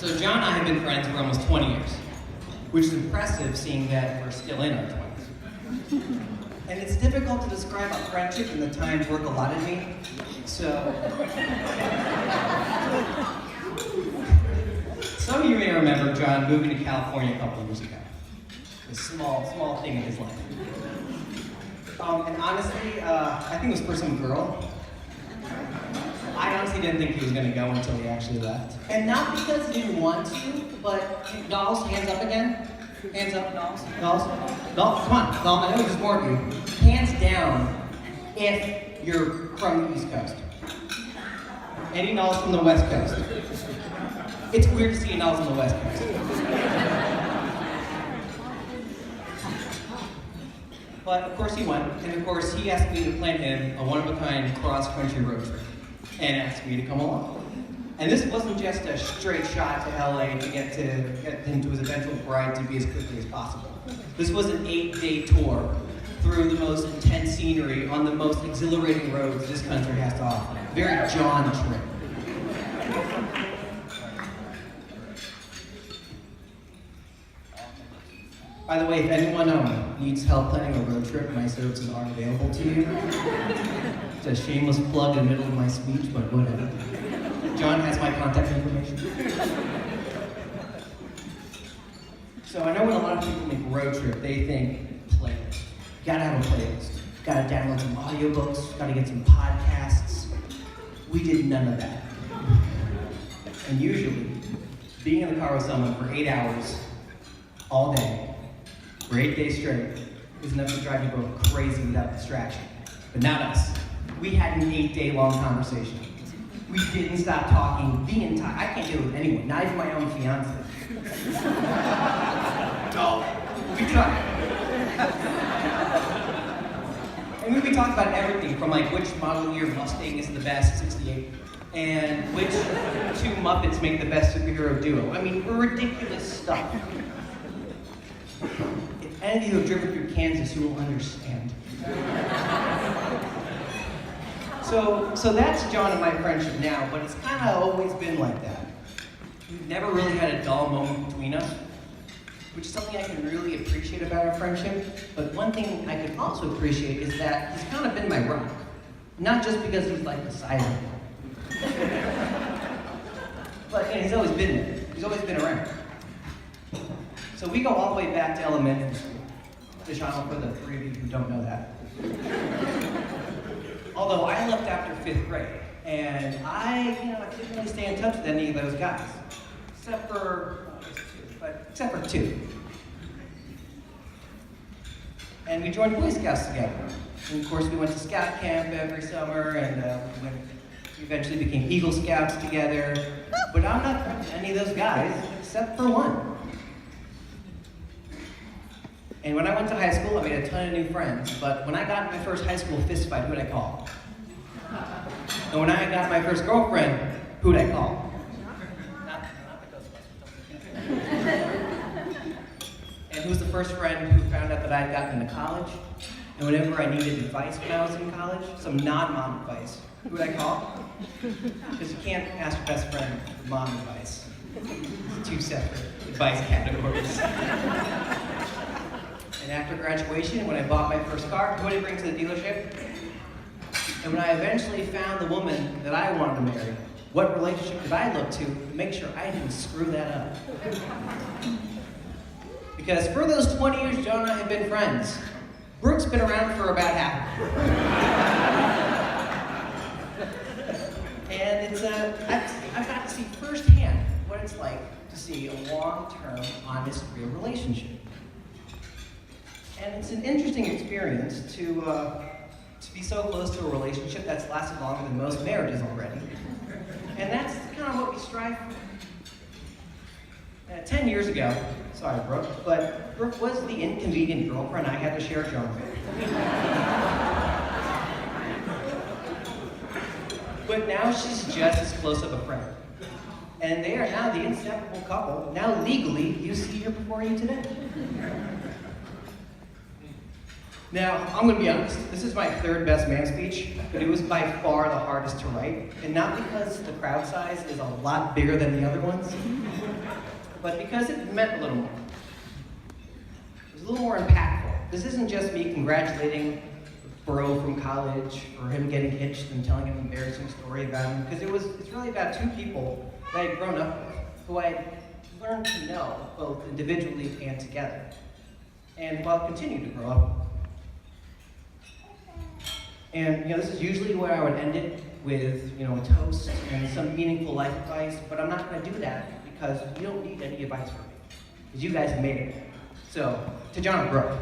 So John and I have been friends for almost 20 years, which is impressive seeing that we're still in our 20s. And it's difficult to describe our friendship in the time work allotted me, so... Some of you may remember John moving to California a couple of years ago. A small thing in his life. And honestly, I think it was for some girl. I honestly didn't think he was going to go until he actually left. And not because he didn't want to, but Nalls, hands up again. Hands up, Nalls. Nalls, come on. Nalls, I know there's more of you. Hands down if you're from the East Coast. Any Nalls from the West Coast? It's weird to see a Nalls on the West Coast. But of course he went, and of course he asked me to plan him a one-of-a-kind cross-country road trip, and asked me to come along. And this wasn't just a straight shot to LA to get him to his eventual bride to be as quickly as possible. This was an 8-day tour through the most intense scenery on the most exhilarating roads this country has to offer. Very John trip. By the way, if anyone needs help planning a road trip, my services are available to you. It's a shameless plug in the middle of my speech, but whatever. John has my contact information. So I know when a lot of people make a road trip, they think playlist. Gotta have a playlist. Gotta download some audiobooks, gotta get some podcasts. We did none of that. And usually, being in the car with someone for 8 hours, all day, for 8 days straight, is enough to drive you both crazy without distraction. But not us. We had an 8-day long conversation. We didn't stop talking the entire... I can't do it with anyone, not even my own fiance. No, we tried. And we talked about everything from like which model year Mustang is the best, 68, and which two Muppets make the best superhero duo. I mean, ridiculous stuff. If any of you have driven through Kansas, you will understand. So that's John and my friendship now, but it's kind of always been like that. We've never really had a dull moment between us, which is something I can really appreciate about our friendship. But one thing I can also appreciate is that he's kind of been my rock. Not just because he's like beside me. But he's always been there. He's always been around. So we go all the way back to elementary school. To channel for the three of you who don't know that. Although I left after 5th grade, and I didn't really stay in touch with any of those guys, except for two. And we joined Boy Scouts together. And of course, we went to scout camp every summer, and we eventually became Eagle Scouts together. But I'm not friends with any of those guys, except for one. And when I went to high school, I made a ton of new friends. But when I got my first high school fist fight, who'd I call? And when I got my first girlfriend, who'd I call? Not the Ghostbusters. And who's the first friend who found out that I'd gotten into college? And whenever I needed advice when I was in college, some non-mom advice, who'd I call? Because you can't ask your best friend for mom advice. It's 2 separate advice categories. And after graduation, when I bought my first car, who did I bring to the dealership? And when I eventually found the woman that I wanted to marry, what relationship did I look to make sure I didn't screw that up? Because for those 20 years, Joe and I have been friends. Brooke's been around for about half. And I've got to see firsthand what it's like to see a long-term, honest, real relationship. And it's an interesting experience to be so close to a relationship that's lasted longer than most marriages already. And that's kind of what we strive for. 10 years ago, sorry Brooke, but Brooke was the inconvenient girlfriend I had to share John with. But now she's just as close of a friend. And they are now the inseparable couple. Now legally, you see her before you today. Now, I'm going to be honest, this is my 3rd best man speech, but it was by far the hardest to write, and not because the crowd size is a lot bigger than the other ones, but because it meant a little more. It was a little more impactful. This isn't just me congratulating bro from college or him getting hitched and telling an embarrassing story about him, because it's really about two people that I had grown up with, who I had learned to know both individually and together, and while continuing to grow up with. And this is usually where I would end it with a toast and some meaningful life advice, but I'm not going to do that because you don't need any advice from me, because you guys have made it. So, to John, bro.